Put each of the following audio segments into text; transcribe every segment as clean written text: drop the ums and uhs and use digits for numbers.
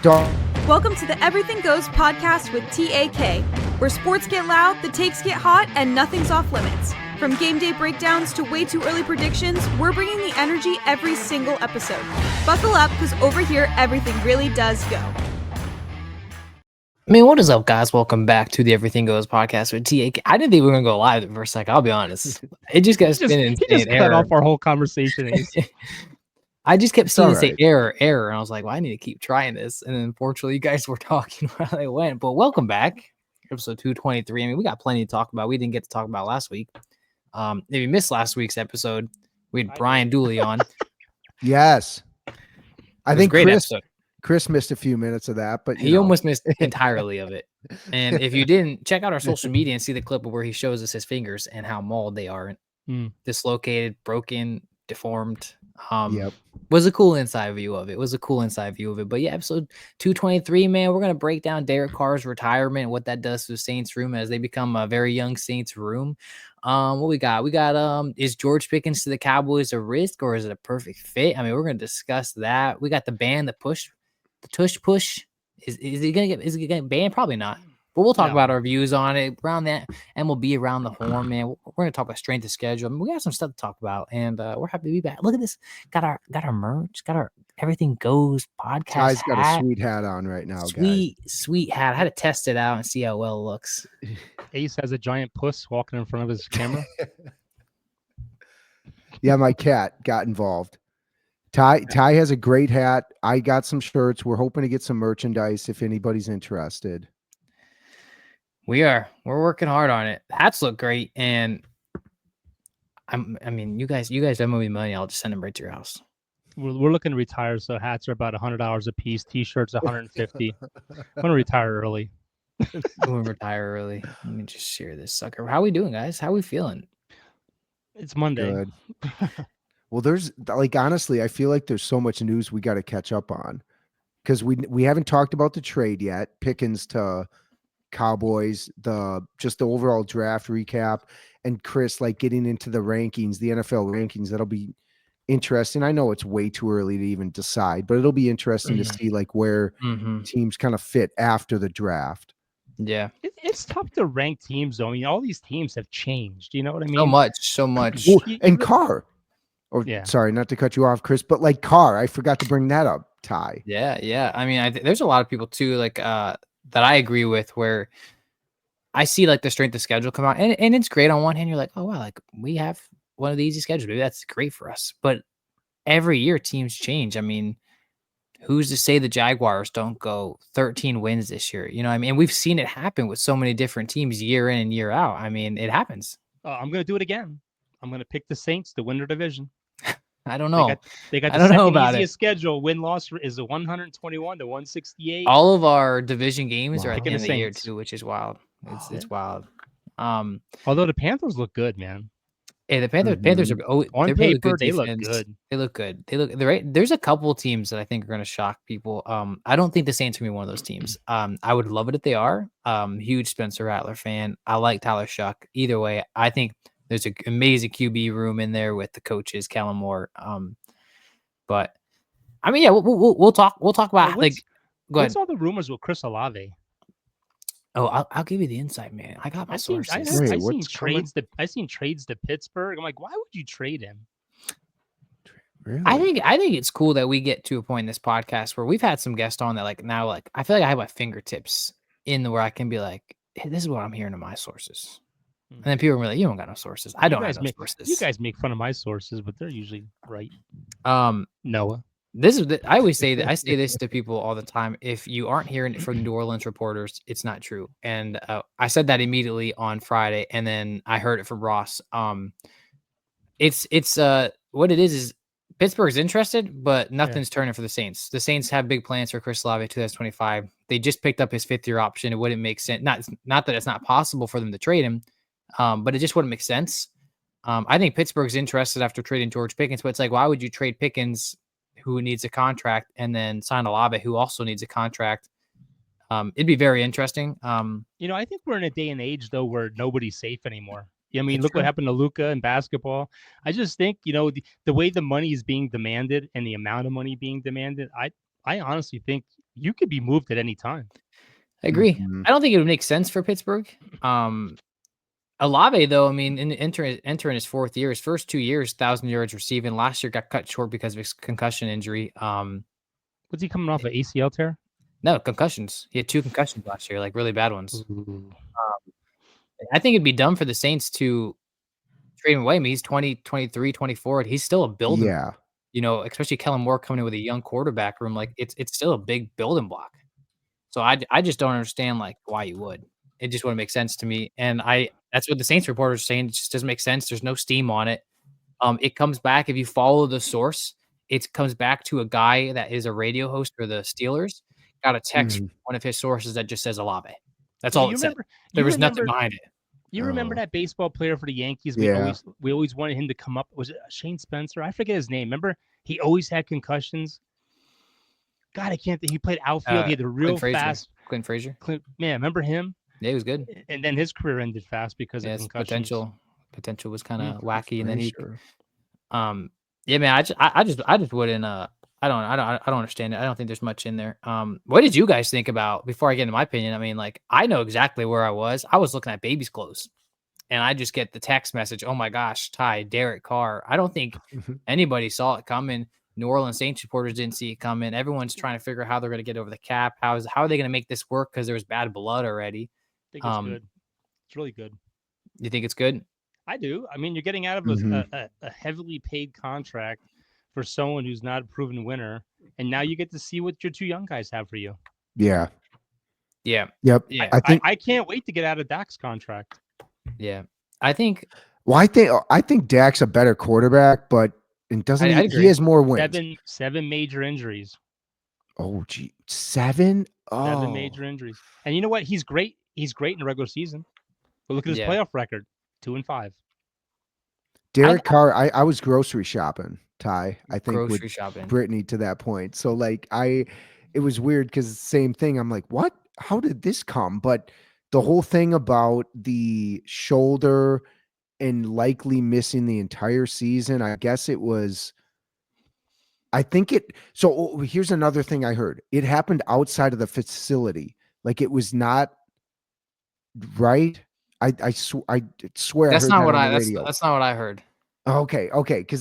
Start. Welcome to the Everything Goes podcast with TAK, where sports get loud, the takes get hot, and nothing's off limits. From game day breakdowns to way too early predictions, we're bringing the energy every single episode. Buckle up, because over here, everything really does go. What is up, guys? Welcome back to the Everything Goes podcast with TAK. I didn't think we were going to go live for a second, I'll be honest. It just got spinning. He just cut off our whole conversation. I just kept seeing it say error, and I was like, well, I need to keep trying this. And then unfortunately, you guys were talking while I went. But welcome back, episode 223. We got plenty to talk about. We didn't get to talk about last week. If you missed last week's episode, we had Brian Dooley on. Yes. I think Chris missed a few minutes of that, but he almost missed entirely of it. And if you didn't, check out our social media and see the clip of where he shows us his fingers and how mauled they are, dislocated, broken, deformed. Was a cool inside view of it. But yeah, episode 223, man, we're gonna break down Derek Carr's retirement, what that does to the Saints room as they become a very young Saints room. What we got? Is George Pickens to the Cowboys a risk or is it a perfect fit? We're gonna discuss that. We got the band, the Tush push. Is it gonna get banned? Probably not. But we'll talk about our views on it around that MLB around the horn, man. We're gonna talk about strength of schedule. We got some stuff to talk about, and we're happy to be back. Look at this. Got our merch. Got our Everything Goes podcast. Ty's got a sweet hat on right now, sweet hat. I had to test it out and see how well it looks. Ace has a giant puss walking in front of his camera. Yeah, my cat got involved. Ty has a great hat. I got some shirts. We're hoping to get some merchandise if anybody's interested. We're working hard on it. Hats look great, and you guys Venmo me money. I'll just send them right to your house. We're looking to retire, so hats are about $100 a piece. T-shirts $150. I'm gonna retire early. We'll retire early. Let me just share this sucker. How we doing, guys? How we feeling? It's Monday. Good. Well, there's honestly, I feel like there's so much news we got to catch up on because we haven't talked about the trade yet. Pickens to Cowboys, the overall draft recap, and Chris getting into the rankings, the NFL rankings. That'll be interesting. I know it's way too early to even decide, but it'll be interesting to see where teams kind of fit after the draft. Yeah, it's tough to rank teams though. All these teams have changed. You know what I mean? So much. Well, and Carr. Sorry, not to cut you off, Chris, but Carr, I forgot to bring that up. Ty. Yeah. There's a lot of people too, that I agree with, where I see the strength of schedule come out, and it's great on one hand. You're like, oh wow, we have one of the easy schedules. Maybe that's great for us. But every year teams change. Who's to say the Jaguars don't go 13 wins this year? And we've seen it happen with so many different teams year in and year out. It happens. I'm going to do it again. I'm going to pick the Saints to win their division. I don't know. They got the second easiest schedule. Win-loss is 121 to 168. All of our division games are at the end of the year too, which is wild. It's wild. Although the Panthers look good, man. Hey, the Panthers are on they're paper. Really good. They look good. There's a couple of teams that I think are going to shock people. I don't think the Saints are going to be one of those teams. I would love it if they are. Huge Spencer Rattler fan. I like Tyler Shuck. Either way, I think there's an amazing QB room in there with the coaches, Kellen Moore. But we'll talk about go ahead. What's all the rumors with Chris Olave? Oh, I'll give you the insight, man. I got my sources. I seen trades to Pittsburgh. I'm like, why would you trade him? Really? I think it's cool that we get to a point in this podcast where we've had some guests on that now I feel like I have my fingertips in where I can be like, hey, this is what I'm hearing to my sources. And then people are like, you don't got no sources. I don't have no sources. You guys make fun of my sources, but they're usually right. Noah. I always say that. I say this to people all the time. If you aren't hearing it from New Orleans reporters, it's not true. And I said that immediately on Friday, and then I heard it from Ross. It's what it is Pittsburgh's interested, but nothing's turning for the Saints. The Saints have big plans for Chris Olave 2025. They just picked up his 5th-year option. It wouldn't make sense. Not that it's not possible for them to trade him, but it just wouldn't make sense. I think Pittsburgh's interested after trading George Pickens, but it's why would you trade Pickens, who needs a contract, and then sign Olave, who also needs a contract? It'd be very interesting. I think we're in a day and age though where nobody's safe anymore. Look what happened to Luka in basketball. I just think, the way the money is being demanded and the amount of money being demanded, I honestly think you could be moved at any time. I agree. Mhm. I don't think it would make sense for Pittsburgh. Olave, though, I mean, entering his fourth year, his first 2 years, 1,000 yards receiving. Last year got cut short because of his concussion injury. Was he coming off an ACL tear? No, concussions. He had 2 concussions last year, like really bad ones. Ooh. I think it'd be dumb for the Saints to trade him away. I mean, he's 20, 23, 24. He's still a building. Yeah. You know, especially Kellen Moore coming in with a young quarterback room. Like, it's still a big building block. So I just don't understand, like, why you would. It just wouldn't make sense to me. And that's what the Saints reporters are saying. It just doesn't make sense. There's no steam on it. It comes back, if you follow the source, it comes back to a guy that is a radio host for the Steelers. Got a text from one of his sources that just says Olave. That's all it said. There was nothing behind it. You remember that baseball player for the Yankees? Yeah. We always wanted him to come up. Was it Shane Spencer? I forget his name. Remember, he always had concussions. God, I can't think. He played outfield. He had a real fast. Clint Frazier. Man, remember him? Yeah, he was good. And then his career ended fast because of concussions. Potential was kind of wacky, and then he. Yeah, man. I just wouldn't. I don't understand it. I don't think there's much in there. What did you guys think about, before I get into my opinion? I mean, like, I know exactly where I was. I was looking at baby's clothes, and I just get the text message. Oh my gosh, Ty, Derek Carr. I don't think anybody saw it coming. New Orleans Saints reporters didn't see it coming. Everyone's trying to figure out how they're going to get over the cap. How are they going to make this work? Because there was bad blood already. I think it's good. It's really good. You think it's good? I do. I mean, you're getting out of a heavily paid contract for someone who's not a proven winner, and now you get to see what your 2 young guys have for you. Yeah. Yeah. Yep. Yeah. I can't wait to get out of Dak's contract. Yeah. I think. Well, I think Dak's a better quarterback, but he has more wins. 7 major injuries. Oh, gee, 7? Oh. 7 major injuries. And you know what? He's great. He's great in the regular season. But look at his playoff record: 2-5. Derek Carr. I was grocery shopping, Ty. I think grocery shopping. Brittany to that point. So like it was weird because same thing. I'm like, what? How did this come? But the whole thing about the shoulder and likely missing the entire season, I guess it was. So here's another thing I heard. It happened outside of the facility. Like, it was not right. I swear that's I heard not that what on I the radio. that's not what I heard. Okay. Because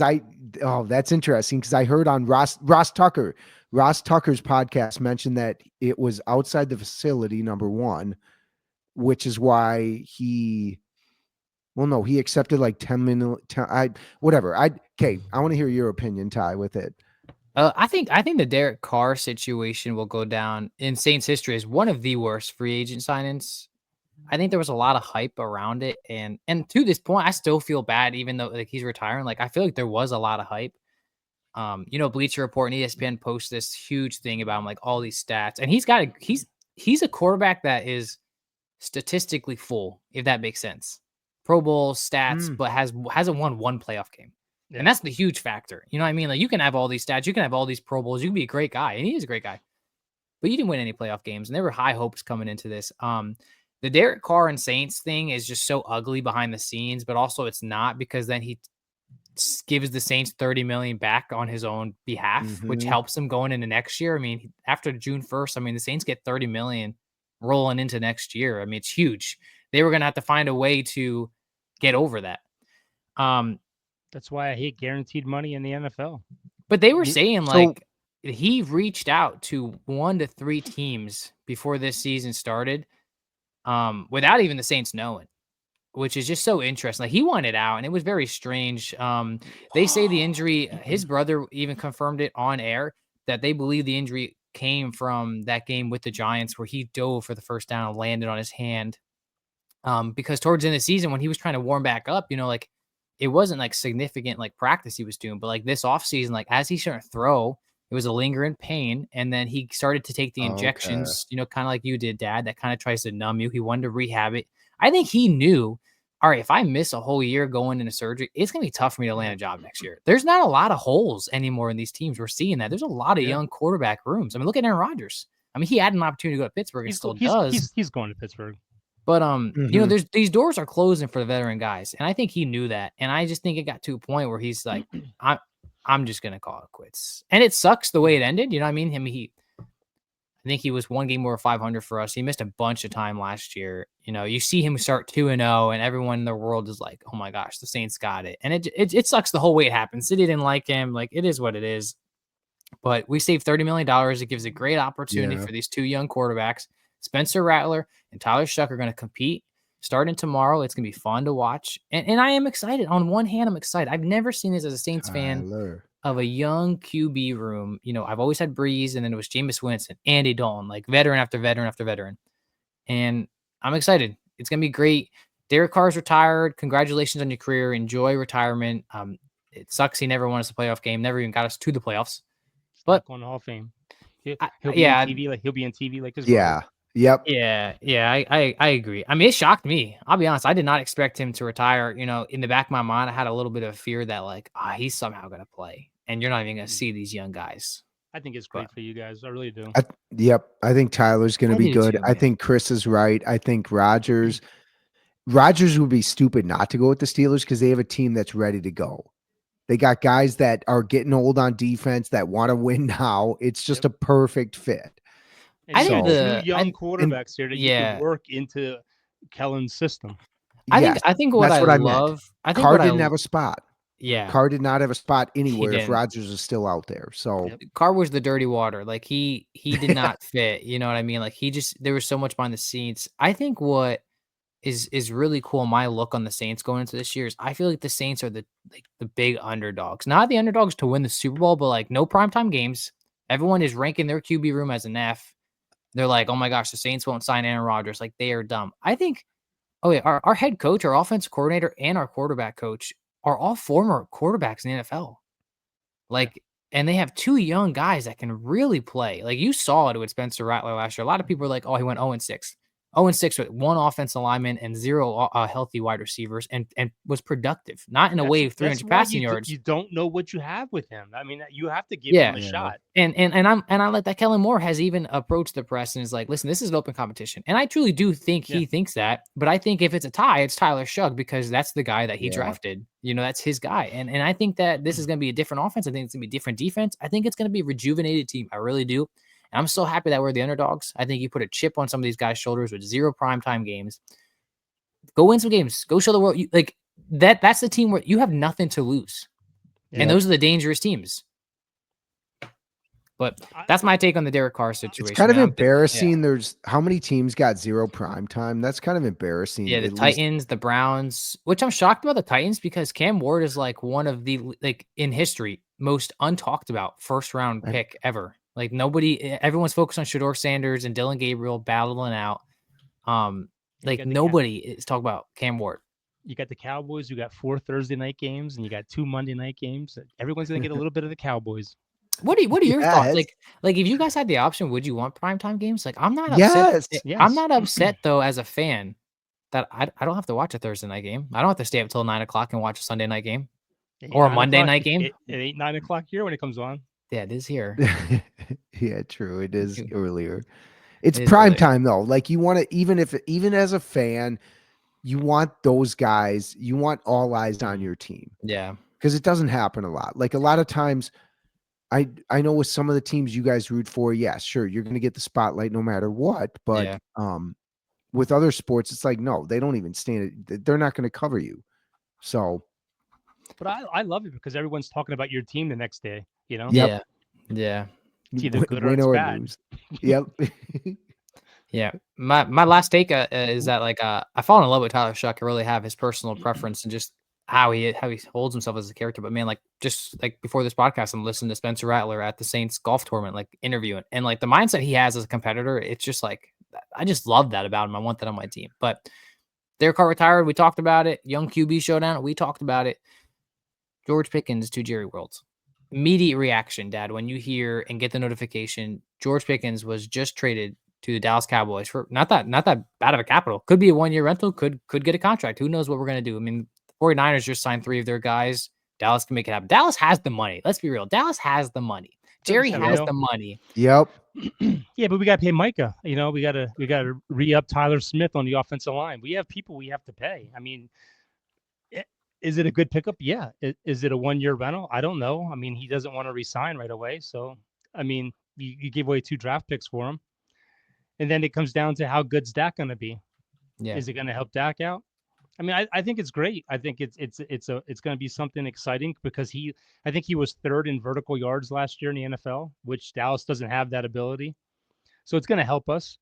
that's interesting, because I heard on Ross Tucker's podcast mentioned that it was outside the facility, number one, which is why he accepted like 10 minutes. Whatever. I want to hear your opinion, Ty, with it. I think the Derek Carr situation will go down in Saints history as one of the worst free agent signings. I think there was a lot of hype around it, and to this point, I still feel bad, even though, like, he's retiring. Like, I feel like there was a lot of hype. Bleacher Report and ESPN post this huge thing about him, like all these stats, and he's a quarterback that is statistically full, if that makes sense. Pro Bowl stats, but hasn't won one playoff game. Yeah. And that's the huge factor. You know what I mean? Like, you can have all these stats, you can have all these Pro Bowls, you can be a great guy, and he is a great guy, but you didn't win any playoff games, and there were high hopes coming into this. The Derek Carr and Saints thing is just so ugly behind the scenes, but also it's not, because then he gives the Saints $30 million back on his own behalf, which helps him going into next year. I mean, after June 1st, I mean, the Saints get $30 million rolling into next year. I mean, it's huge. They were going to have to find a way to get over that. That's why I hate guaranteed money in the NFL. But they were saying, like, he reached out to 1 to 3 teams before this season started, without even the Saints knowing, which is just so interesting. Like, he wanted out, and it was very strange. They say the injury, his brother even confirmed it on air, that they believe the injury came from that game with the Giants where he dove for the first down and landed on his hand. Because towards the end of the season, when he was trying to warm back up, like, it wasn't like significant, like, practice he was doing, but like this offseason, like, as he started to throw, it was a lingering pain. And then he started to take the injections, kind of like you did, Dad, that kind of tries to numb you. He wanted to rehab it. I think he knew, all right, if I miss a whole year going into surgery, it's going to be tough for me to land a job next year. There's not a lot of holes anymore in these teams. We're seeing that. There's a lot of young quarterback rooms. I mean, look at Aaron Rodgers. I mean, he had an opportunity to go to Pittsburgh and still does. He's going to Pittsburgh. But, there's these doors are closing for the veteran guys. And I think he knew that. And I just think it got to a point where he's like, I'm just going to call it quits. And it sucks the way it ended. You know what I mean? I think he was one game over 500 for us. He missed a bunch of time last year. You know, you see him start 2-0, and everyone in the world is like, "Oh my gosh, the Saints got it." And it sucks the whole way it happened. City didn't like him. Like, it is what it is. But we saved $30 million. It gives a great opportunity for these two young quarterbacks. Spencer Rattler and Tyler Shuck are going to compete starting tomorrow. It's going to be fun to watch. And I am excited. On one hand, I'm excited. I've never seen this as a Saints fan of a young QB room. You know, I've always had Breeze, and then it was Jameis Winston, Andy Dalton, like veteran after veteran after veteran. And I'm excited. It's going to be great. Derek Carr's retired. Congratulations on your career. Enjoy retirement. It sucks he never won us a playoff game, never even got us to the playoffs. But going to Hall of Fame. He'll be on TV like his brother. Yep. Yeah. I agree. I mean, it shocked me. I'll be honest. I did not expect him to retire. You know, in the back of my mind, I had a little bit of fear that like, he's somehow going to play, and you're not even going to see these young guys. I think it's great for you guys. I really do. I think Tyler's going to be good. I think Chris is right. I think Rodgers would be stupid not to go with the Steelers because they have a team that's ready to go. They got guys that are getting old on defense that want to win now. It's just a perfect fit. And I think two young quarterbacks here that you can work into Kellen's system. I think what I love. I think Carr didn't have a spot. Yeah, Carr did not have a spot anywhere if Rodgers is still out there. So Carr was the dirty water. Like he did not fit. You know what I mean? Like there was so much behind the scenes. I think what is really cool. My look on the Saints going into this year is I feel like the Saints are the big underdogs, not the underdogs to win the Super Bowl, but like no primetime games. Everyone is ranking their QB room as an F. They're like, oh my gosh, the Saints won't sign Aaron Rodgers. Like they are dumb. I think, our head coach, our offensive coordinator, and our quarterback coach are all former quarterbacks in the NFL. Like, and they have two young guys that can really play. Like you saw it with Spencer Rattler last year. A lot of people were like, oh, he went 0-6. 0-6 with one offensive lineman and 0 healthy wide receivers, and was productive. Not in a way of 300 passing yards. You don't know what you have with him. I mean, you have to give him a shot. And I like that Kellen Moore has even approached the press and is like, listen, this is an open competition. And I truly do think he thinks that. But I think if it's a tie, it's Tyler Shuck because that's the guy that he drafted. You know, that's his guy. And I think that this is going to be a different offense. I think it's going to be a different defense. I think it's going to be a rejuvenated team. I really do. And I'm so happy that we're the underdogs. I think you put a chip on some of these guys' shoulders with 0 primetime games. Go win some games. Go show the world. That's the team where you have nothing to lose. Yeah. And those are the dangerous teams. But that's my take on the Derek Carr situation. It's kind of embarrassing. There's how many teams got 0 primetime? That's kind of embarrassing. Yeah, the Titans, the Browns, which I'm shocked about the Titans because Cam Ward is like one of the, in history, most untalked about first round pick ever. Like everyone's focused on Shedeur Sanders and Dylan Gabriel battling out. Nobody is talking about Cam Ward. You got the Cowboys. You got 4 Thursday night games, and you got 2 Monday night games. Everyone's gonna get a little bit of the Cowboys. What are your thoughts? Like if you guys had the option, would you want primetime games? Like I'm not upset. Yes. I'm not upset though as a fan that I don't have to watch a Thursday night game. I don't have to stay up till 9 o'clock and watch a Sunday night game or a Monday night game. It ain't 9 o'clock here when it comes on. Yeah, it is here. Yeah, true. It is earlier. It's prime time though. Like you want to, even as a fan, you want those guys. You want all eyes on your team. Yeah, because it doesn't happen a lot. Like a lot of times, I know with some of the teams you guys root for, yeah, sure, you're going to get the spotlight no matter what. But with other sports, it's like no, they don't even stand it. They're not going to cover you. So. But I love it because everyone's talking about your team the next day, you know? Yep. Yeah. It's either good or it's bad. Lose. Yep. Yeah. My last take is that I fall in love with Tyler Shuck. I really have his personal preference and just how he holds himself as a character. But man, just before this podcast, I'm listening to Spencer Rattler at the Saints golf tournament, interviewing, and the mindset he has as a competitor. It's just I just love that about him. I want that on my team. But Derek Carr retired. We talked about it. Young QB showdown. We talked about it. George Pickens to Jerry Worlds. Immediate reaction, Dad, when you hear and get the notification George Pickens was just traded to the Dallas Cowboys for not that bad of a capital. Could be a 1-year rental, could get a contract. Who knows what we're going to do? I mean, the 49ers just signed 3 of their guys. Dallas can make it happen. Dallas has the money. Let's be real. Dallas has the money. Jerry has the money. Yep. Yeah, but we got to pay Micah. You know, we got to re-up Tyler Smith on the offensive line. We have people we have to pay. I mean, is it a good pickup? Yeah. Is it a 1-year rental? I don't know. I mean, he doesn't want to resign right away. So, I mean, you gave away 2 draft picks for him. And then it comes down to how good's Dak going to be. Yeah. Is it going to help Dak out? I mean, I think it's great. I think it's going to be something exciting because I think he was third in vertical yards last year in the NFL, which Dallas doesn't have that ability. So it's going to help us.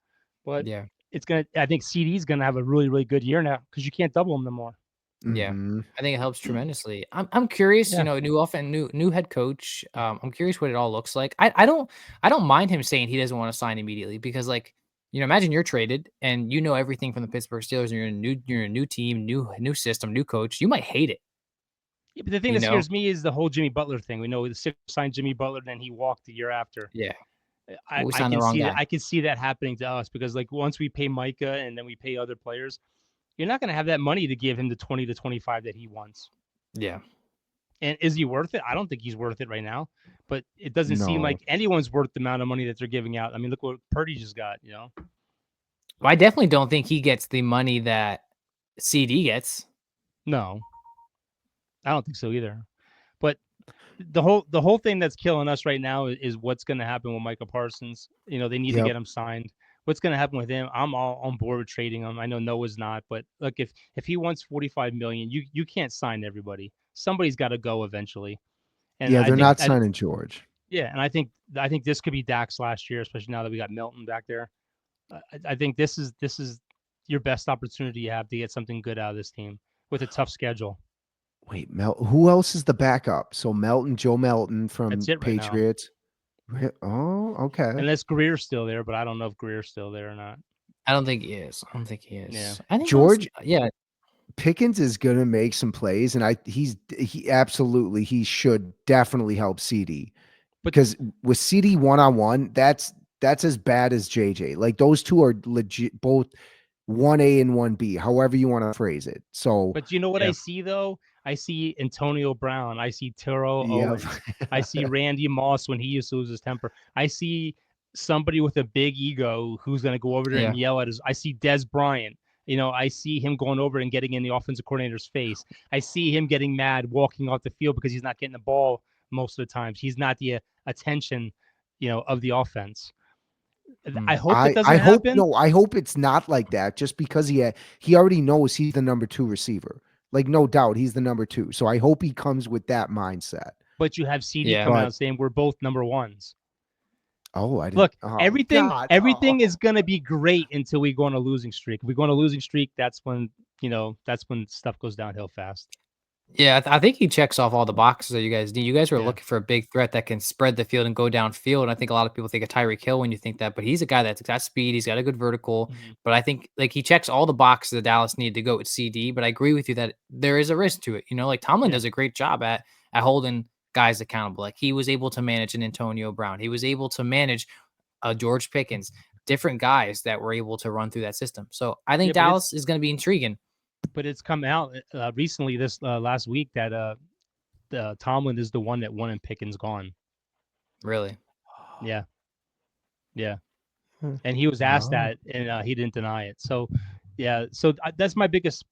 But Yeah. I think CD's going to have a really, really good year now because you can't double him no more. Yeah, Mm-hmm. I think it helps tremendously. I'm curious, Yeah. new head coach. I'm curious what it all looks like. I don't mind him saying he doesn't want to sign immediately because, like, imagine you're traded and you know everything from the Pittsburgh Steelers and you're a new team, new system, new coach. You might hate it. Yeah, but the thing that scares me is the whole Jimmy Butler thing. We know the Sixers signed Jimmy Butler, then he walked the year after. Yeah, I we signed the can wrong see guy. that. I can see that happening to us because, like, once we pay Micah and then we pay other players, you're not going to have that money to give him the 20 to 25 that he wants. Yeah. And is he worth it? I don't think he's worth it right now. But it doesn't seem No. like anyone's worth the amount of money that they're giving out. I mean, look what Purdy just got. Well, I definitely don't think he gets the money that CD gets. No, I don't think so either. But the whole thing that's killing us right now is what's going to happen with Micah Parsons. They need to get him signed. What's going to happen with him? I'm all on board with trading him. I know Noah's not, but look, if he wants $45 million, you can't sign everybody. Somebody's got to go eventually. And they're not signing George. Yeah, and I think this could be Dak's last year, especially now that we got Milton back there. I think this is your best opportunity you have to get something good out of this team with a tough schedule. Wait, who else is the backup? So Joe Melton from That's it right Patriots. Oh, okay. Unless Greer's still there, but I don't know if Greer's still there or not. I don't think he is. Yeah. I think George. Yeah. Pickens is gonna make some plays, and he should definitely help CD because with CD 1-on-1, that's as bad as JJ. Like those two are legit, both 1A and 1B, however you want to phrase it. So, but you know what I see though? I see Antonio Brown. I see Terrell Owens. I see Randy Moss when he used to lose his temper. I see somebody with a big ego who's going to go over there and yell at us. I see Des Bryant. I see him going over and getting in the offensive coordinator's face. I see him getting mad walking off the field because he's not getting the ball most of the times. He's not the attention, of the offense. I hope it doesn't happen. No, I hope it's not like that. Just because he already knows he's the number 2 receiver. Like, no doubt, he's the number 2. So I hope he comes with that mindset. But you have CD coming out saying we're both number 1s. Oh, I didn't. Look, oh, everything is going to be great until we go on a losing streak. If we go on a losing streak, that's when stuff goes downhill fast. Yeah, I think he checks off all the boxes that you guys need. You guys were looking for a big threat that can spread the field and go downfield. And I think a lot of people think of Tyreek Hill when you think that, but he's a guy that's got speed. He's got a good vertical. But I think he checks all the boxes that Dallas needed to go with CD. But I agree with you that there is a risk to it. Like Tomlin does a great job at holding guys accountable. Like he was able to manage an Antonio Brown. He was able to manage George Pickens, different guys that were able to run through that system. So I think Dallas is going to be intriguing. But it's come out recently this last week that Tomlin is the one that won and Pickens gone. Really? Yeah. And he was asked that, and he didn't deny it. So, yeah. So that's my biggest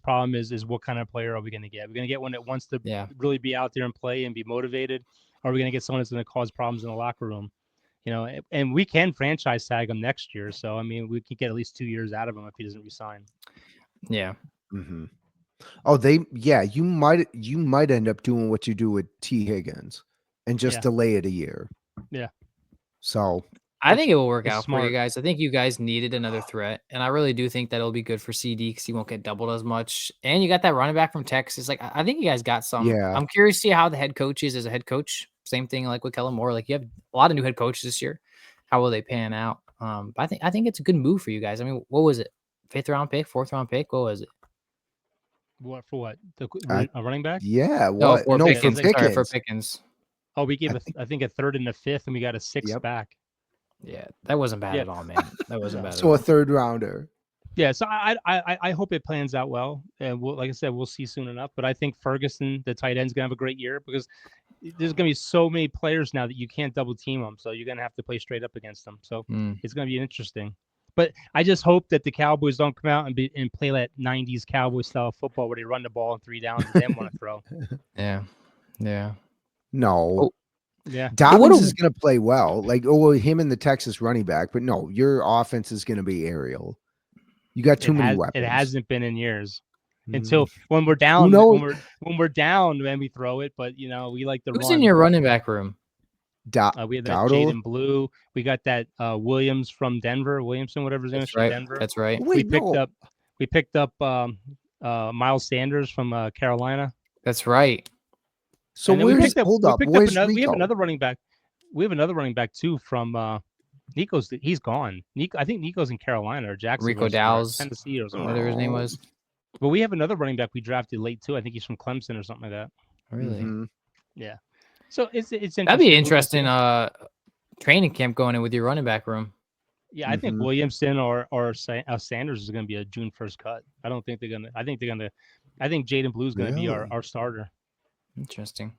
problem is what kind of player are we going to get? We're going to get one that wants to really be out there and play and be motivated, or are we going to get someone that's going to cause problems in the locker room? And we can franchise tag him next year. So, I mean, we can get at least 2 years out of him if he doesn't resign. Yeah. Mm-hmm. Oh, you might end up doing what you do with T. Higgins and just delay it a year. Yeah. So I think it will work out for you guys. I think you guys needed another threat, and I really do think that it'll be good for CD because he won't get doubled as much. And you got that running back from Texas. Like I think you guys got some. Yeah. I'm curious to see how the head coach is as a head coach. Same thing like with Kellen Moore. Like you have a lot of new head coaches this year. How will they pan out? But I think it's a good move for you guys. I mean, what was it? 5th round pick, 4th round pick? What was it? What for? What a running back? Yeah. What? No, Pickens. for Pickens. Oh, we gave I think a 3rd and a 5th, and we got a 6th back. Yeah, that wasn't bad at all, man. That wasn't bad. So a 3rd rounder. Yeah, so I hope it plans out well, and like I said, we'll see soon enough. But I think Ferguson, the tight end, is gonna have a great year because there's gonna be so many players now that you can't double team them, so you're gonna have to play straight up against them. So it's gonna be interesting. But I just hope that the Cowboys don't come out and play that 90s Cowboy style football where they run the ball in 3 downs and then want to throw. Yeah. No. Yeah. Dobbins is going to play well. Like, him and the Texas running back. But no, your offense is going to be aerial. You got too many weapons. It hasn't been in years. Until when we're down, when we're down, then we throw it. But we like to run. Who's in your running back room? We have that Jaden Blue. We got that Williamson, whatever his name is, from Denver. That's right. We picked up Miles Sanders from Carolina. That's right. So we have another running back. We have another running back too from Nico's. He's gone. I think Nico's in Carolina or Jacksonville. Rico Dowles, Tennessee or something. Whatever his name was. But we have another running back we drafted late too. I think he's from Clemson or something like that. Really? Mm-hmm. Yeah. So it's interesting. That'd be interesting. Training camp going in with your running back room. Yeah, I think Williamson or Sanders is going to be a June 1st cut. I don't think they're going to. I think Jaden Blue is going to be our starter. Interesting.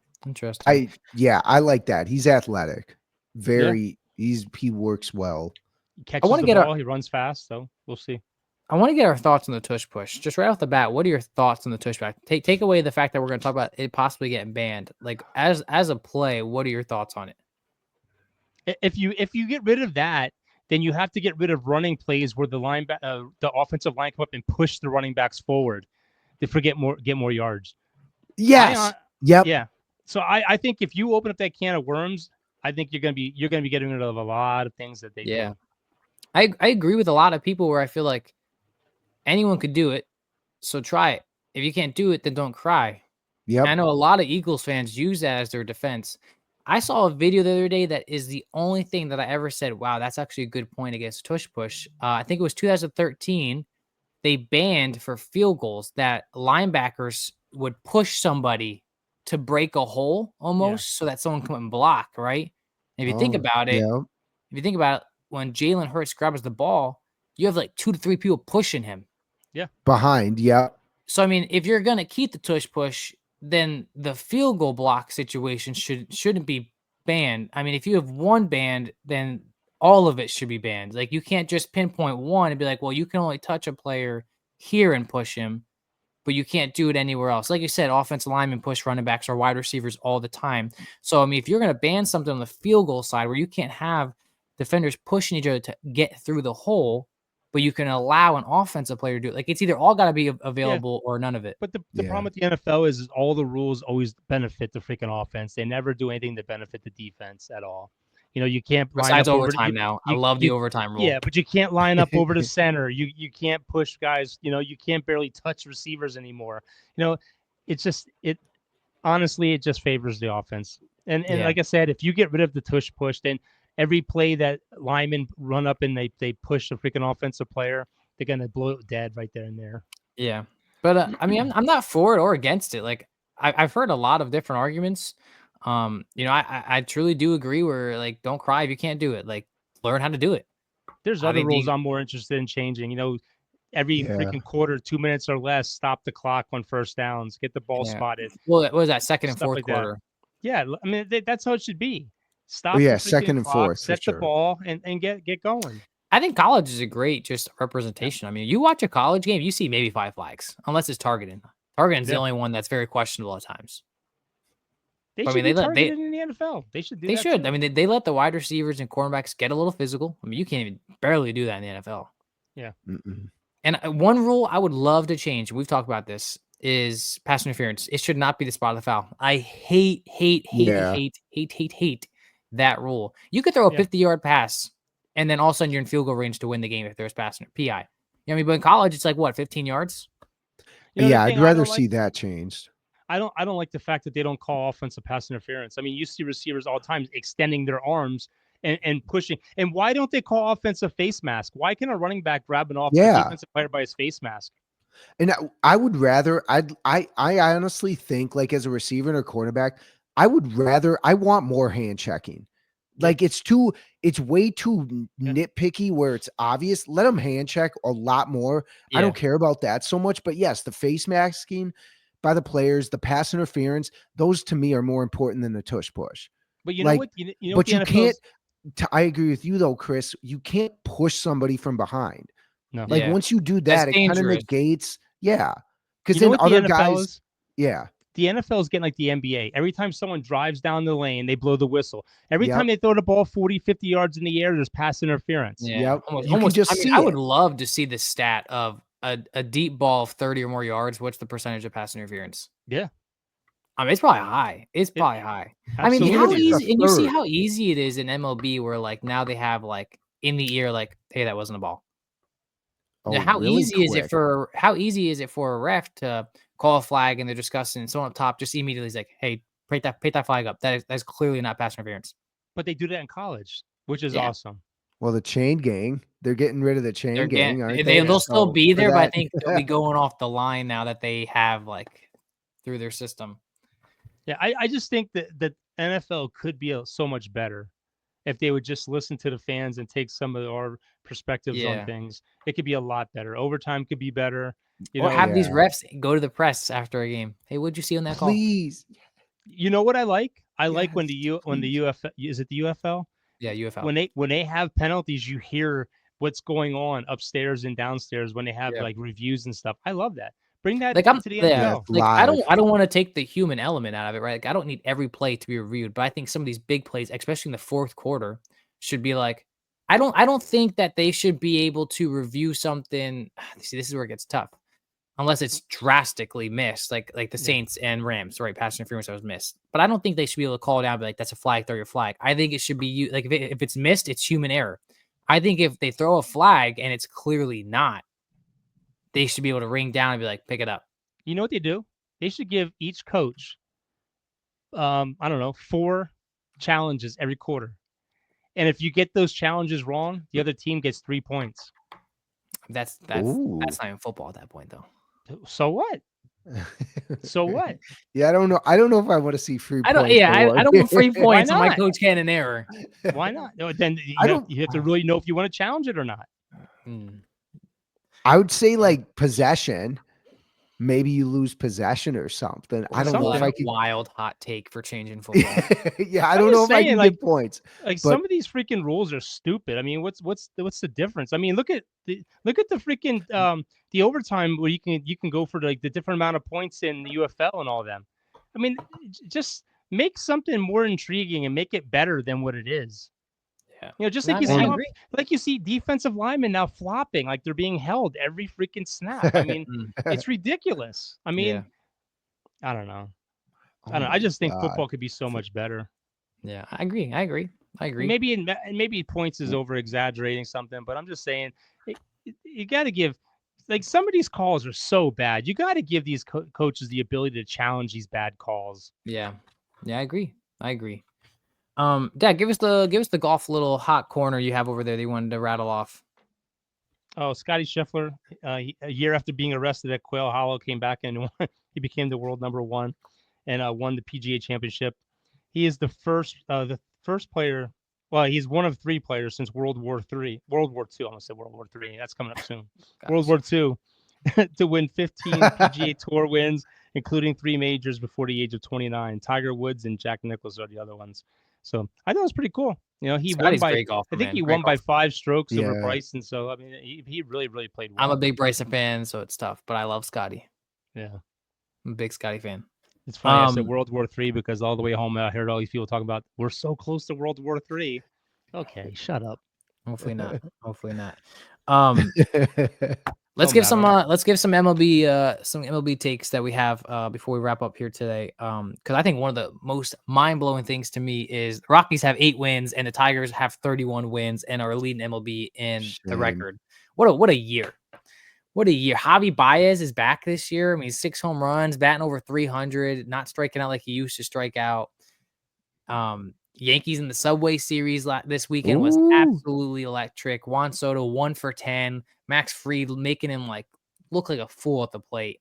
I like that. He's athletic. He works well. He catches the ball. He runs fast. So we'll see. I want to get our thoughts on the tush push. Just right off the bat, what are your thoughts on the tush back? Take away the fact that we're going to talk about it possibly getting banned. Like as a play, what are your thoughts on it? If you get rid of that, then you have to get rid of running plays where the offensive line come up and push the running backs forward to get more yards. Yes. Yep. Yeah. So I think if you open up that can of worms, I think you're gonna be getting rid of a lot of things that they do. I agree with a lot of people where I feel like anyone could do it, so try it. If you can't do it, then don't cry. Yeah. I know a lot of Eagles fans use that as their defense. I saw a video the other day that is the only thing that I ever said, wow, that's actually a good point against tush push. I think it was 2013. They banned for field goals that linebackers would push somebody to break a hole almost so that someone come and block, right? And if you think about it, when Jalen Hurts grabs the ball, you have like 2 to 3 people pushing him. Yeah. Behind, yeah. So, I mean, if you're going to keep the tush push, then the field goal block situation shouldn't be banned. I mean, if you have one banned, then all of it should be banned. Like, you can't just pinpoint one and be like, well, you can only touch a player here and push him, but you can't do it anywhere else. Like you said, offensive linemen push running backs or wide receivers all the time. So, I mean, if you're going to ban something on the field goal side where you can't have defenders pushing each other to get through the hole, but you can allow an offensive player to do it. Like, it's either all got to be available or none of it. But the problem with the NFL is all the rules always benefit the freaking offense. They never do anything to benefit the defense at all. You can't line besides up overtime now. I love the overtime rule. Yeah, but you can't line up over the center. You can't push guys. You can't barely touch receivers anymore. It's just honestly, it just favors the offense. And like I said, if you get rid of the tush push, then every play that linemen run up and they push a freaking offensive player, they're gonna blow it dead right there and there. Yeah, but I mean, I'm not for it or against it. Like I've heard a lot of different arguments. I truly do agree where, like, don't cry if you can't do it. Like, learn how to do it. There's other rules I'm more interested in changing. Every freaking quarter, 2 minutes or less, stop the clock on first downs, get the ball spotted. Well, what was that, second and fourth quarter? Yeah, I mean, that's how it should be. Stop. Second and fourth. Set the ball and get going. I think college is a great just representation. I mean, you watch a college game, you see maybe 5 flags, unless it's targeting. Targeting is the only one that's very questionable at times. They should be targeted in the NFL. They should do that. They should. I mean, they let the wide receivers and cornerbacks get a little physical. I mean, you can't even barely do that in the NFL. Yeah. And one rule I would love to change, we've talked about this, is pass interference. It should not be the spot of the foul. I hate that rule. You could throw a 50-yard pass, and then all of a sudden you're in field goal range to win the game if there's pass PI. You know what I mean? But in college, it's like, what, 15 yards? I'd rather see that changed. I don't like the fact that they don't call offensive pass interference. I mean, you see receivers all the time extending their arms and pushing. And why don't they call offensive face mask? Why can a running back grab an offensive player by his face mask? And I would rather, I honestly think, like, as a receiver and a cornerback, I want more hand checking. Like, it's way too nitpicky where it's obvious. Let them hand check a lot more. I don't care about that so much. But yes, the face masking by the players, the pass interference, those to me are more important than the tush push. But you know what? But you can't. I agree with you though, Chris. You can't push somebody from behind. No. Like once you do that, it kind of negates. Yeah, because then other guys. The the NFL is getting like the NBA. Every time someone drives down the lane, they blow the whistle. Every Yep. time they throw the ball 40, 50 yards in the air, there's pass interference. Yeah, Yep. You can just see I it. would love to see the stat of a deep ball of 30 or more yards. What's the percentage of pass interference? Yeah. I mean, it's probably high. It's probably high. I mean, how Absolutely. easy, and you see how easy it is in MLB where like now they have like in the ear, like, hey, that wasn't a ball. Oh, Now, how really easy is it quick. for a ref to call a flag and they're discussing someone up top just immediately is like, hey, pick that flag up. That's clearly not pass interference. But they do that in college, which is Yeah. awesome. Well, the chain gang, they're getting rid of the chain gang, aren't they? They'll still be there, but I that- think they'll be going off the line now that they have like through their system. Yeah, I just think that NFL could be so much better if they would just listen to the fans and take some of our perspectives on things. It could be a lot better. Overtime could be better. Or have these refs go to the press after a game. Hey, what'd you see on that call? Please. You know what I like? I like when the UFL, is it the UFL? Yeah, UFL. When they have penalties, you hear what's going on upstairs and downstairs when they have like reviews and stuff. I love that. Bring that to the NFL. Like I don't want to take the human element out of it, right? Like I don't need every play to be reviewed, but I think some of these big plays, especially in the fourth quarter, should be like I don't think that they should be able to review something. See, this is where it gets tough. Unless it's drastically missed, like the Saints and Rams, right? Pass interference that was missed. But I don't think they should be able to call it out and be like, that's a flag, throw your flag. I think it should be like if it's missed, it's human error. I think if they throw a flag and it's clearly not, they should be able to ring down and be like, pick it up. You know what they do? They should give each coach, I don't know, 4 challenges every quarter. And if you get those challenges wrong, the other team gets 3 points. That's not even football at that point, though. So what? So what? Yeah, I don't know. I don't know if I want to see free points. I don't want free points on my coach can an error. Why not? No, then you have to really know if you want to challenge it or not. I would say like possession. Maybe you lose possession or something. I don't know if I can. Wild hot take for changing football. Yeah, I don't know if I can get points. Like some of these freaking rules are stupid. I mean, what's the difference? I mean, look at the freaking the overtime where you can go for like the different amount of points in the UFL and all of them. I mean, just make something more intriguing and make it better than what it is. Yeah. You know, just like you see defensive linemen now flopping, like they're being held every freaking snap. I mean, it's ridiculous. I mean, I don't know. I just think football could be so much better. Yeah, I agree. Maybe points is over exaggerating something, but I'm just saying you got to give, like, some of these calls are so bad. You got to give these coaches the ability to challenge these bad calls. Yeah, I agree. Dad, give us the golf little hot corner you have over there that you wanted to rattle off. Oh, Scottie Scheffler, a year after being arrested at Quail Hollow, came back and he became the world #1 and won the PGA Championship. He is the first player. Well, he's one of 3 players since World War II. I almost said World War III. That's coming up soon. World War II to win 15 PGA Tour wins, including 3 majors before the age of 29. Tiger Woods and Jack Nicklaus are the other ones. So I thought it was pretty cool. You know, he won by golfer, I think he won by 5 strokes over Bryson. So I mean, he really played well. I'm a big Bryson fan, so it's tough, but I love Scottie. Yeah, I'm a big Scottie fan. It's funny I said World War III because all the way home I heard all these people talking about we're so close to World War III. Okay, shut up. Hopefully not. Let's give some MLB takes that we have before we wrap up here today. Because I think one of the most mind-blowing things to me is the Rockies have 8 wins and the Tigers have 31 wins and are leading MLB in the record. What a year. What a year. Javi Baez is back this year. I mean, 6 home runs, batting over 300, not striking out like he used to strike out. Yankees in the Subway Series this weekend was absolutely electric. Juan Soto 1 for 10. Max Fried making him look like a fool at the plate.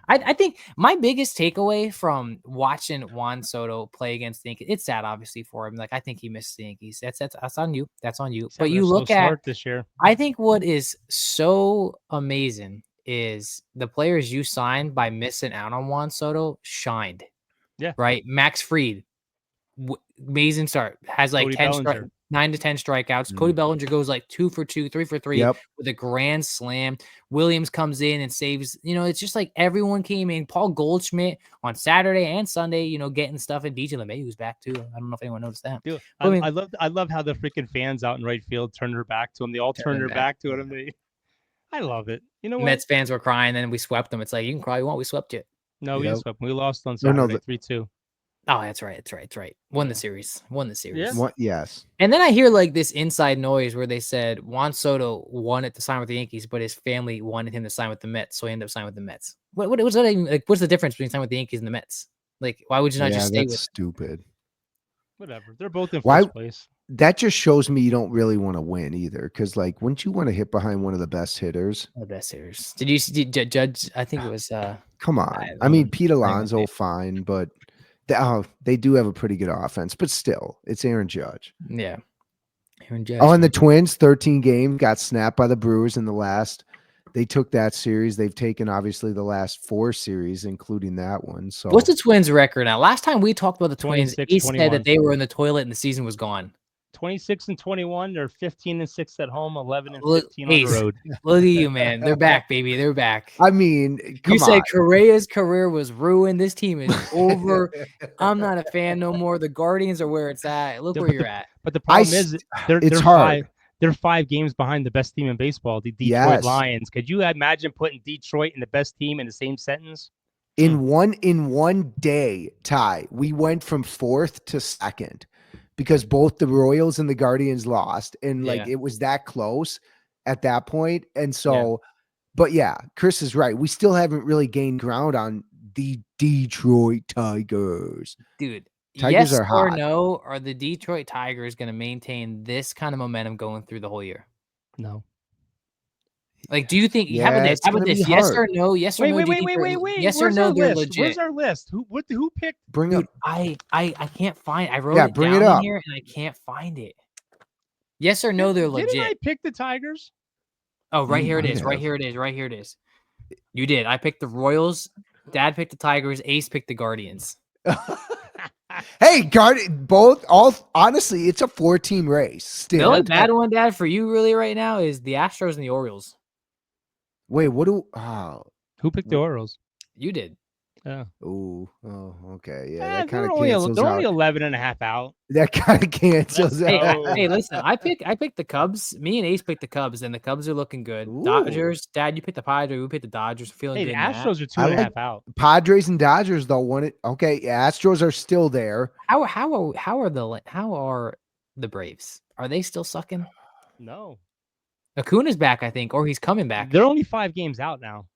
I think my biggest takeaway from watching Juan Soto play against the Yankees, it's sad obviously for him. Like, I think he missed the Yankees. That's on you. That's on you. But you look at this year. I think what is so amazing is the players you signed by missing out on Juan Soto shined. Yeah. Right. Max Fried. Amazing start. Has like Cody 10 strikeouts. 9 to 10 strikeouts. Cody Bellinger goes like 2 for 2, 3 for 3 with a grand slam. Williams comes in and saves. It's just like everyone came in. Paul Goldschmidt on Saturday and Sunday, getting stuff. And DJ LeMahieu's back too. I don't know if anyone noticed that. Dude, I love how the freaking fans out in right field turned their back to him. They all turned their back to him. I love it. You know what? Mets fans were crying, and we swept them. It's like, you can cry you want. We swept you. No, we didn't swept. We lost on Saturday 3-2. Oh, that's right. Won the series. Yeah. Yes. And then I hear like this inside noise where they said Juan Soto wanted to sign with the Yankees, but his family wanted him to sign with the Mets, so he ended up signing with the Mets. What was that even, like? What's the difference between signing with the Yankees and the Mets? Like, why would you not just stay with? Stupid. Whatever. They're both in first place. That just shows me you don't really want to win either. Because, like, wouldn't you want to hit behind one of the best hitters? The best hitters. Did you see Judge? I think it was. Come on. I mean, Pete Alonso, fine, but they do have a pretty good offense. But still, it's Aaron Judge. Yeah. Aaron Judge. Oh, and the Twins, 13 game, got snapped by the Brewers in the last. They took that series. They've taken, obviously, the last 4 series, including that one. So, what's the Twins' record now? Last time we talked about the Twins, he 21. said that they were in the toilet and the season was gone. 26-21. They're 15-6 at home, 11-15 on the road. Look at you, man. They're back, baby. They're back. I mean, you said Correa's career was ruined. This team is over. I'm not a fan no more. The Guardians are where it's at. Look where you're at. But the problem is, it's hard. They're 5 games behind the best team in baseball, the Detroit Lions. Could you imagine putting Detroit and the best team in the same sentence? In one day, Ty, we went from 4th to 2nd because both the Royals and the Guardians lost, and it was that close at that point. And so, but Chris is right. We still haven't really gained ground on the Detroit Tigers, dude. Tigers yes are hot. Or no, are the Detroit Tigers going to maintain this kind of momentum going through the whole year? No. Like, do you think? How about this? How about this? Yes or no? Yes or no? Wait. Yes or no? They're legit. Where's our list? Who picked? Bring Dude, up. I can't find. I wrote it bring down it up here and I can't find it. Yes or no? They're legit. Didn't I pick the Tigers? Oh, right here it is. Right here it is. You did. I picked the Royals. Dad picked the Tigers. Ace picked the Guardians. Hey, honestly, it's a 4-team race. Still. The only bad one, Dad, for you really right now is the Astros and the Orioles. Wait, who picked the Orioles? You did. Yeah. Oh, okay. Yeah, that kind of they're cancels out. only 11 and a half out. That kind of cancels out. Hey, listen, I picked the Cubs. Me and Ace picked the Cubs, and the Cubs are looking good. Ooh. Dodgers, Dad, you picked the Padres. We picked the Dodgers. Feeling good. The Astros are 2.5 out. Padres and Dodgers though won it. Okay, Astros are still there. How are the Braves? Are they still sucking? No. Acuna's back, I think, or he's coming back. They're only 5 games out now.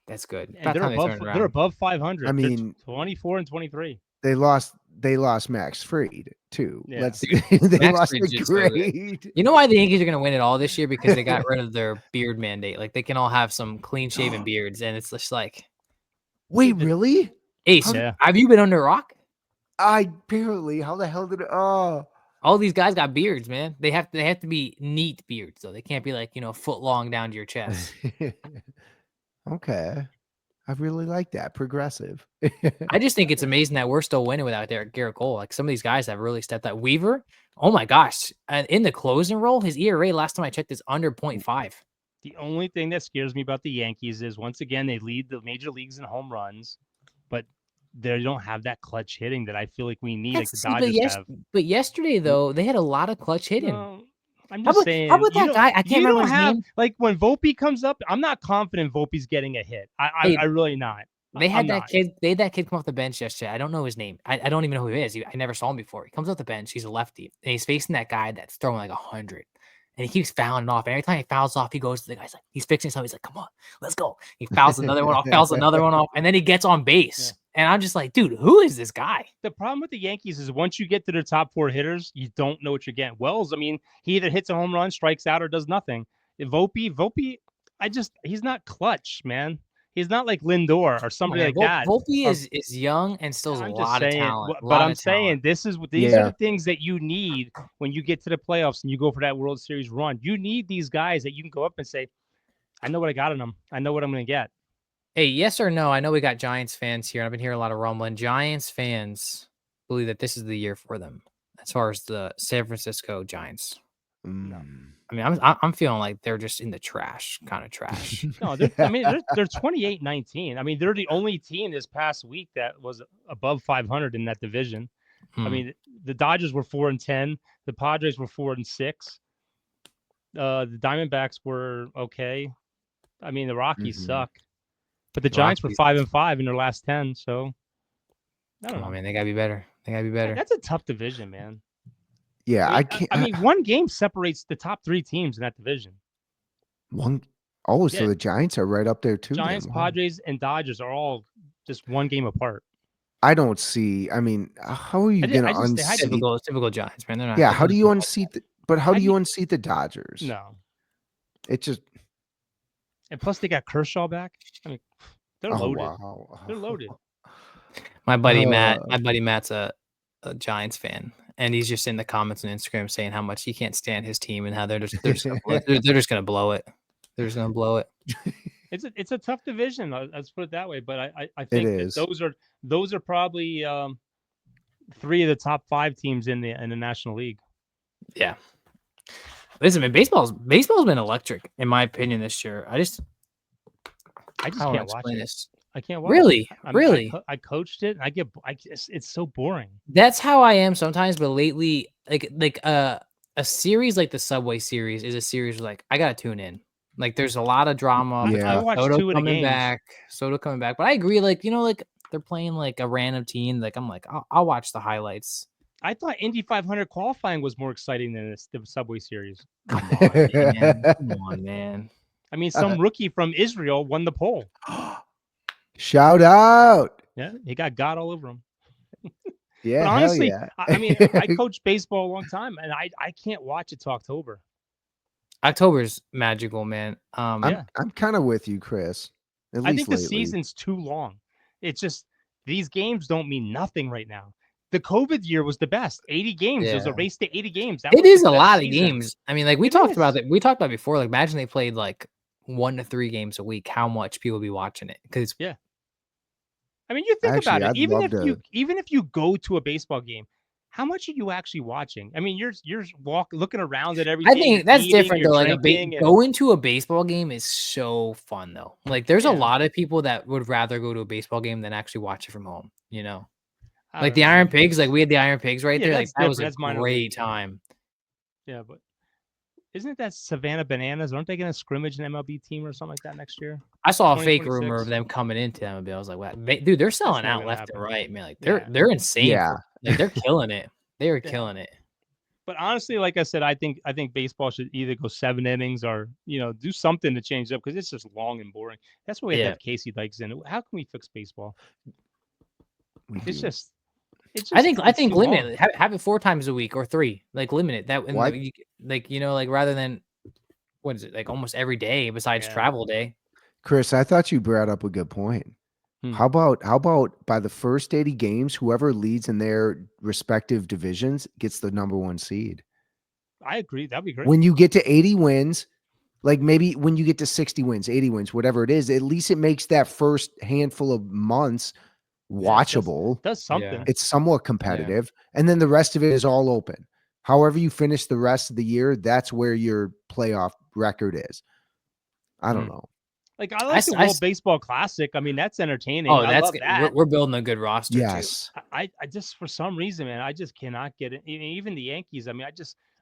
That's good. They're above 500. I mean, 24 and 23. They lost Max Fried too. Yeah. They lost the grade. You know why the Yankees are going to win it all this year? Because they got rid of their beard mandate. Like, they can all have some clean shaven beards, and it's just like, wait, really? Ace, have you been under a rock? I barely. How the hell did it? Oh. All these guys got beards, man. They have to be neat beards, though. They can't be like, foot long down to your chest. Okay. I really like that. Progressive. I just think it's amazing that we're still winning without Garrett Cole. Like, some of these guys have really stepped up. Weaver, oh my gosh. And in the closing role, his ERA last time I checked is under 0.5. The only thing that scares me about the Yankees is, once again, they lead the major leagues in home runs, but they don't have that clutch hitting that I feel like we need, like the Dodgers have. But yesterday, though, they had a lot of clutch hitting. I'm just saying. How about that guy? I can't remember his name. Like, when Volpe comes up, I'm not confident Volpe's getting a hit. I really not. They had that kid come off the bench yesterday. I don't know his name. I don't even know who he is. I never saw him before. He comes off the bench. He's a lefty, and he's facing that guy that's throwing like 100. And he keeps fouling off. And every time he fouls off, he goes to the guy's like, he's fixing something. He's like, come on, let's go. He fouls another one off, and then he gets on base. Yeah. And I'm just like, dude, who is this guy? The problem with the Yankees is, once you get to their top 4 hitters, you don't know what you're getting. Wells, I mean, he either hits a home run, strikes out, or does nothing. Volpe, he's not clutch, man. He's not like Lindor or somebody like that. Volpe is young and still has a lot of talent. But I'm saying these are the things that you need when you get to the playoffs and you go for that World Series run. You need these guys that you can go up and say, I know what I got in them. I know what I'm going to get. Hey, yes or no? I know we got Giants fans here. I've been hearing a lot of rumbling. Giants fans believe that this is the year for them. as far as the San Francisco Giants. No. I mean, I'm feeling like they're just in the trash, kind of trash. No, they're 28-19. I mean, they're the only team this past week that was above 500 in that division. I mean, the Dodgers were 4-10. The Padres were 4-6. The Diamondbacks were okay. I mean, the Rockies suck, but the Giants were 5-5 in their last 10. So, I don't know, man. They gotta be better. That's a tough division, man. Yeah, I can't. I mean, one game separates the top 3 teams in that division. So the Giants are right up there too. Giants, Padres, and Dodgers are all just one game apart. I don't see. I mean, how are you going to unseat? Typical Giants, man. They're not. Yeah, how do you unseat? How do you unseat the Dodgers? No, it just. And plus, they got Kershaw back. I mean, they're loaded. Wow. They're loaded. My buddy Matt's a Giants fan, and he's just in the comments on Instagram saying how much he can't stand his team and how they're just gonna blow it. They're just gonna blow it. It's a tough division. Let's put it that way. But I think that those are probably 3 of the top 5 teams in the National League. Yeah. Listen, man, baseball's been electric in my opinion this year. I just can't watch this. I can't watch. Really, I coached it. And it's so boring. That's how I am sometimes. But lately, like a series like the Subway Series is a series like I gotta tune in. Like there's a lot of drama. I watched Soto 2 of the games. Soto coming back. But I agree. Like they're playing like a random team. Like I'm like I'll watch the highlights. I thought Indy 500 qualifying was more exciting than the Subway Series. Come on, man. I mean, some rookie from Israel won the pole. Shout out! Yeah, he got God all over him. Yeah, but honestly, yeah. I mean, I coached baseball a long time, and I can't watch it till October. October's magical, man. I'm kind of with you, Chris. I think the season's too long. It's just these games don't mean nothing right now. The COVID year was the best. 80 games. It was a race to 80 games. It is a lot of games. I mean, like we talked about it. We talked about it before. Like, imagine they played like 1 to 3 games a week. How much people be watching it? Because I mean, you think about it. Even if you go to a baseball game, how much are you actually watching? I mean, you're looking around at everything. I think that's different though. Like going to a baseball game is so fun though. Like there's a lot of people that would rather go to a baseball game than actually watch it from home. You know, like the Iron Pigs. Like we had the Iron Pigs right there. Like that was a great time. Yeah, but isn't that Savannah Bananas? Aren't they going to scrimmage an MLB team or something like that next year? I saw a fake rumor of them coming into MLB. I was like, "What, dude? They're selling out left and right, man. Like they're insane. Yeah, like, they're killing it. They are killing it." But honestly, like I said, I think baseball should either go 7 innings or do something to change it up because it's just long and boring. That's why we have Casey Dykes in it. How can we fix baseball? It's just. I think limit it. Have it 4 times a week or 3. Like limit it. That like rather than what is it like almost every day besides travel day. Chris, I thought you brought up a good point. How about by the first 80 games, whoever leads in their respective divisions gets the #1 seed? I agree. That'd be great. When you get to 80 wins, like maybe when you get to 60 wins, 80 wins, whatever it is, at least it makes that first handful of months watchable. Does something. Yeah. It's somewhat competitive. Yeah. And then the rest of it is all open. However you finish the rest of the year, that's where your playoff record is. I don't know. Like I like the World Baseball Classic. I mean, that's entertaining. Oh, I love that. We're building a good roster. Yes. Too. I just for some reason, man, I just cannot get it. Even the Yankees. I mean,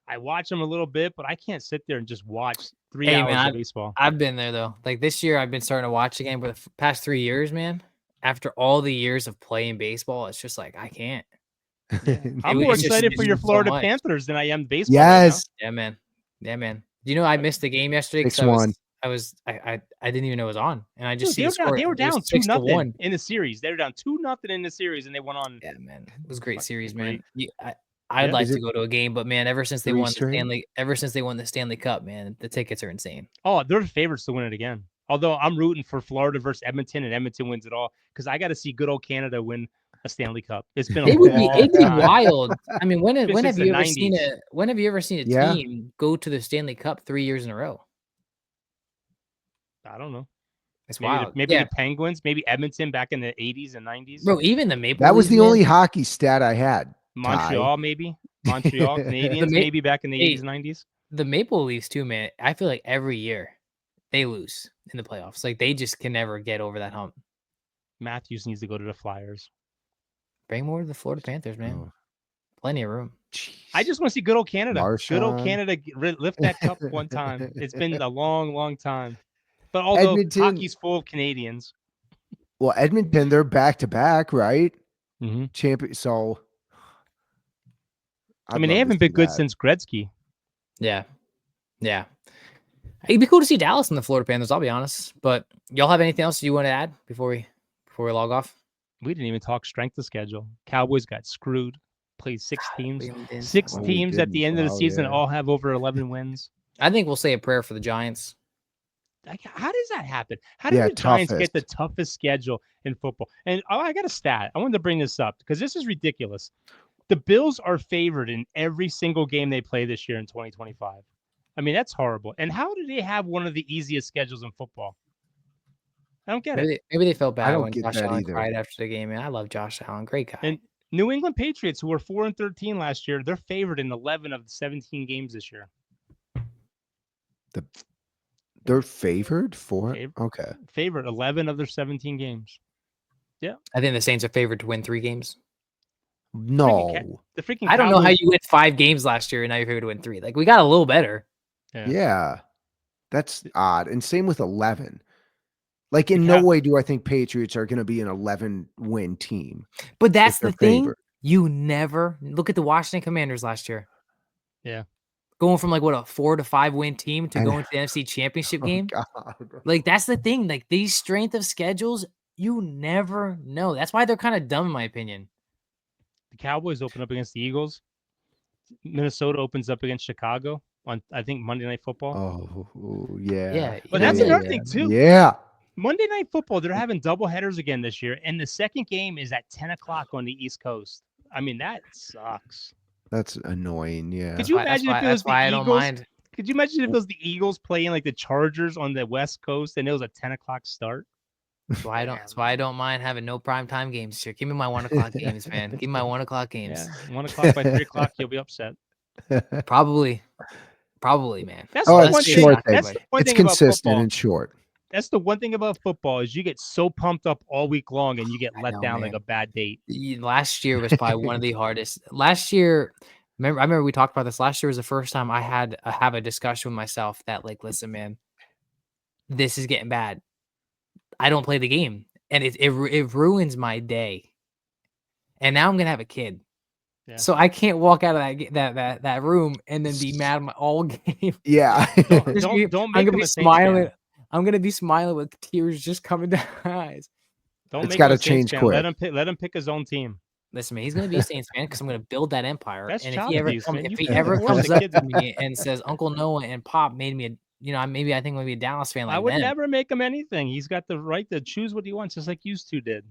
I watch them a little bit, but I can't sit there and just watch 3 hours of baseball. I've been there though. Like this year, I've been starting to watch the game for the past 3 years, man. After all the years of playing baseball, it's just like I can't. I'm more excited for your Florida Panthers than I am baseball. Yes. Right now. Yeah, man. Do you know I missed the game yesterday? 6-1. I didn't even know it was on, and I just they were down 2-0 in the series. They were down 2-0 in the series, and they went on. Yeah, man, it was a great series, man. I'd like to go to a game, but man, ever since they won the Stanley Cup, man, the tickets are insane. Oh, they're the favorites to win it again. Although I'm rooting for Florida versus Edmonton, and Edmonton wins it all because I got to see good old Canada win a Stanley Cup. It's been it'd be wild. I mean, when have you ever seen a team go to the Stanley Cup 3 years in a row? I don't know. It's wild. Maybe the Penguins, maybe Edmonton back in the 80s and 90s. Bro, even the Maple That was Leafs, the only hockey stat I had. Montreal, maybe. Montreal Canadiens, maybe back in the 80s, 90s. The Maple Leafs too, man. I feel like every year they lose in the playoffs. Like they just can never get over that hump. Matthews needs to go to the Flyers. Bring more to the Florida Panthers, man. Oh. Plenty of room. Jeez. I just want to see good old Canada. Marchand. Good old Canada lift that cup one time. It's been a long, long time. But although hockey's full of Canadians. Well, Edmonton, they're back to back, right? Mm-hmm. Champion. So, I mean, they haven't been good since Gretzky. Yeah. It'd be cool to see Dallas in the Florida Panthers, I'll be honest. But y'all have anything else you want to add before we log off? We didn't even talk strength of schedule. Cowboys got screwed. Played 6 teams. 6 teams at the end of the season all have over 11 wins. I think we'll say a prayer for the Giants. How does that happen? How do the Giants get the toughest schedule in football? And I got a stat. I wanted to bring this up because this is ridiculous. The Bills are favored in every single game they play this year in 2025. I mean, that's horrible. And how do they have one of the easiest schedules in football? I don't get it. Maybe they felt bad when Josh Allen cried after the game. Man, I love Josh Allen. Great guy. And New England Patriots, who were 4-13 last year, they're favored in 11 of the 17 games this year. They're favored for? Okay. Favored 11 of their 17 games. Yeah. I think the Saints are favored to win 3 games. No. I don't know how you win 5 games last year and now you're favored to win 3. Like, we got a little better. Yeah. That's odd. And same with 11. Like, in no way do I think Patriots are going to be an 11-win team. But that's the thing. You never look at the Washington Commanders last year. Yeah. Going from like a 4 to 5 win team to going to the NFC Championship game. God. Like, that's the thing. Like, these strength of schedules, you never know. That's why they're kind of dumb, in my opinion. The Cowboys open up against the Eagles. Minnesota opens up against Chicago on, I think, Monday Night Football. Oh, yeah. Yeah. But that's another thing, too. Yeah. Monday Night Football, they're having double headers again this year, and the second game is at 10 o'clock on the East Coast. I mean, that sucks. That's annoying, yeah. Could you imagine if it was the Eagles? I don't mind. Could you imagine if it was the Eagles playing like the Chargers on the West Coast and it was a 10 o'clock start? That's why I don't mind having no primetime games here. Give me my 1 o'clock games, man. Give me my 1 o'clock games. Yeah. 1 o'clock by 3 o'clock, you'll be upset. Probably, man. That's it's short. It's consistent and short. That's the one thing about football is you get so pumped up all week long and you get let down like a bad date. Last year was probably one of the hardest. Last year, I remember we talked about this. Last year was the first time I had have a discussion with myself that, like, listen, man, this is getting bad. I don't play the game, and it ruins my day. And now I'm gonna have a kid, so I can't walk out of that room and then be mad all game. Yeah, don't make him a smiling. I'm gonna be smiling with tears just coming down my eyes. It's got to change quick. Let him pick his own team. Listen, man, he's gonna be a Saints fan because I'm gonna build that empire. That's and if he ever comes up to me and says, "Uncle Noah and Pop made me I think maybe a Dallas fan." Like I would never make him anything. He's got the right to choose what he wants, just like you two did.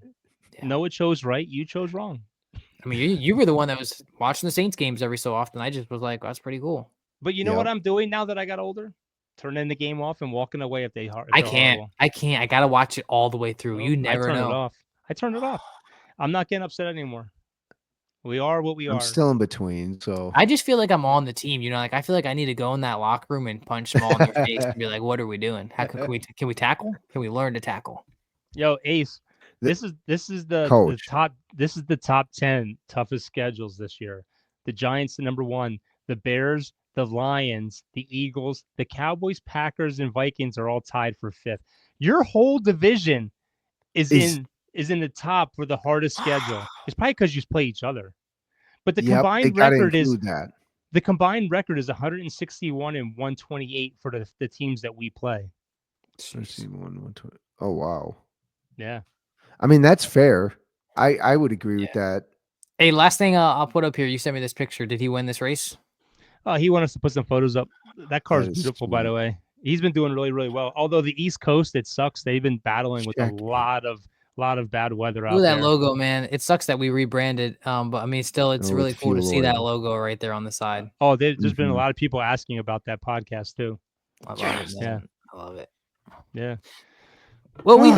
Yeah. Noah chose right. You chose wrong. I mean, you were the one that was watching the Saints games every so often. I just was like, that's pretty cool. But you know what I'm doing now that I got older? Turning the game off and walking away if they hard. I can't. I gotta watch it all the way through. You never know. I turn it off. I'm not getting upset anymore. We are what we are. I'm still in between, so I just feel like I'm on the team. Like I feel like I need to go in that locker room and punch them all in their face and be like, "What are we doing? How can we tackle? Can we learn to tackle?" Yo, Ace, this is the top. This is the top 10 toughest schedules this year. The Giants, number 1. The Bears, the Lions, the Eagles, the Cowboys, Packers, and Vikings are all tied for 5th. Your whole division is in the top for the hardest schedule. It's probably because you play each other. But the combined record is 161 and 128 for the teams that we play. 120. Oh wow. Yeah. I mean, that's fair. I would agree with that. Hey, last thing I'll put up here. You sent me this picture. Did he win this race? He wanted us to put some photos up. That car is beautiful, by the way. He's been doing really, really well. Although the East Coast, it sucks. They've been battling with a lot of bad weather out there. That logo, man. It sucks that we rebranded. But I mean, still, it's really cool to see that logo right there on the side. Oh, there's been a lot of people asking about that podcast too. I love it, man. I love it. Yeah. Well, we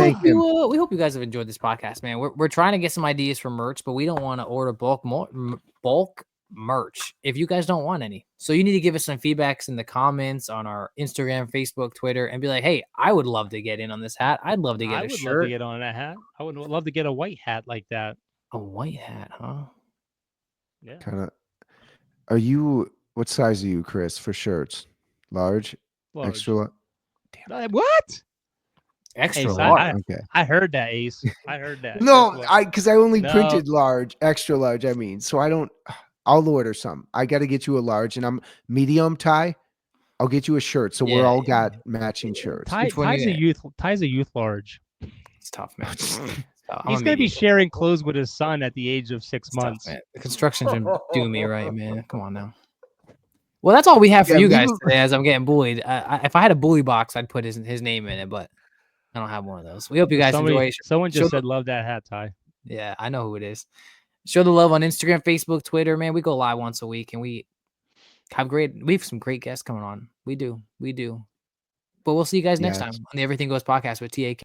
hope you guys have enjoyed this podcast, man. We're trying to get some ideas for merch, but we don't want to order bulk merch if you guys don't want any. So you need to give us some feedbacks in the comments on our Instagram, Facebook, Twitter, and be like, hey, I would love to get in on this hat. I'd love to get a shirt. I would love to get on that hat. I would love to get a white hat like that. A white hat, huh? Yeah. Kind of. What size are you, Chris, for shirts? Large? Extra large? Damn. What? Extra Ace, large. Okay. I heard that, Ace. I heard that. No, because I only printed large, extra large. I mean, so I'll order some. I got to get you a large, and I'm medium tie. I'll get you a shirt, so we're all got matching shirts. Ty's a youth large. It's tough, man. He's gonna be sharing clothes with his son at the age of 6 months. Tough, the construction's gonna do me right, man. Come on now. Well, that's all we have for you guys today. As I'm getting bullied, if I had a bully box, I'd put his name in it, but I don't have one of those. We hope you guys enjoy. Someone just said, "Love that hat, Ty." Yeah, I know who it is. Show the love on Instagram, Facebook, Twitter. Man, we go live once a week, and we have some great guests coming on. We do. But we'll see you guys next time on the Everything Goes podcast with TAK.